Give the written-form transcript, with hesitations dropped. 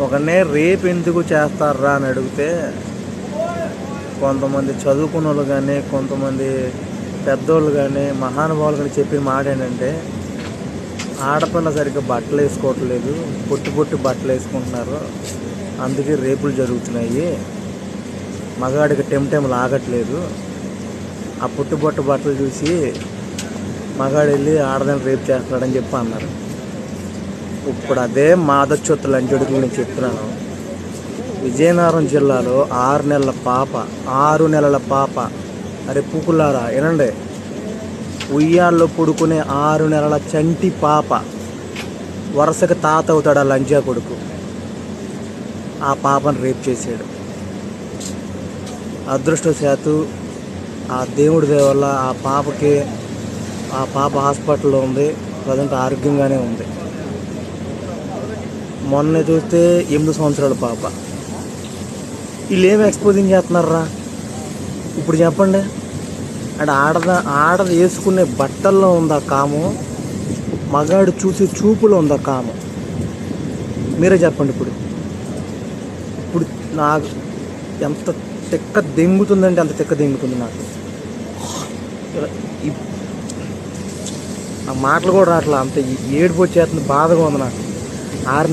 ఒకనే రేపు ఎందుకు చేస్తారా అని అడిగితే కొంతమంది చదువుకున్న వాళ్ళు కానీ కొంతమంది పెద్దోళ్ళు కానీ మహానుభావులు కానీ చెప్పిన మాట ఏంటంటే ఆడపిల్ల సరిగ్గా బట్టలు వేసుకోవట్లేదు, పొట్టి పొట్టి బట్టలు వేసుకుంటున్నారు, అందుకే రేపులు జరుగుతున్నాయి, మగాడికి టెంటెంలు ఆగట్లేదు, ఆ పొట్టి పొట్టు బట్టలు చూసి మగాడు వెళ్ళి ఆడదాన్ని రేపు చేస్తున్నాడని చెప్పి అన్నారు. ఇప్పుడు అదే మాదచ్చుత్త లంచొడుకులు నేను చెప్తున్నాను. విజయనగరం జిల్లాలో 6 నెలల పాప అరే పూకులారా వినండి, ఉయ్యాల్లో పడుకునే 6 నెలల చంటి పాప వరుసగా తాత అవుతాడు ఆ లంజా కొడుకు. ఆ పాపను రేప్ చేశాడు. అదృష్టవశాత్తు ఆ దేవుడి దయ వల్ల ఆ పాప హాస్పిటల్లో ఉంది, ప్రజెంట్ ఆరోగ్యంగానే ఉంది. మొన్న చూస్తే 8 సంవత్సరాల పాప. వీళ్ళు ఏమి ఎక్స్పోజింగ్ చేస్తున్నారా ఇప్పుడు చెప్పండి? అంటే ఆడది వేసుకునే బట్టల్లో ఉందా కామం, మగాడు చూసే చూపులో ఉందా కామం? మీరే చెప్పండి. ఇప్పుడు నాకు ఎంత తెక్క దెంగుతుందంటే అంత తెక్క దెంగుతుంది నాకు. ఆ మాటలు కూడా రావట్లా, అంత ఏడుపు వచ్చేస్తుంది, బాధగా ఉంది నాకు. 6 నెలల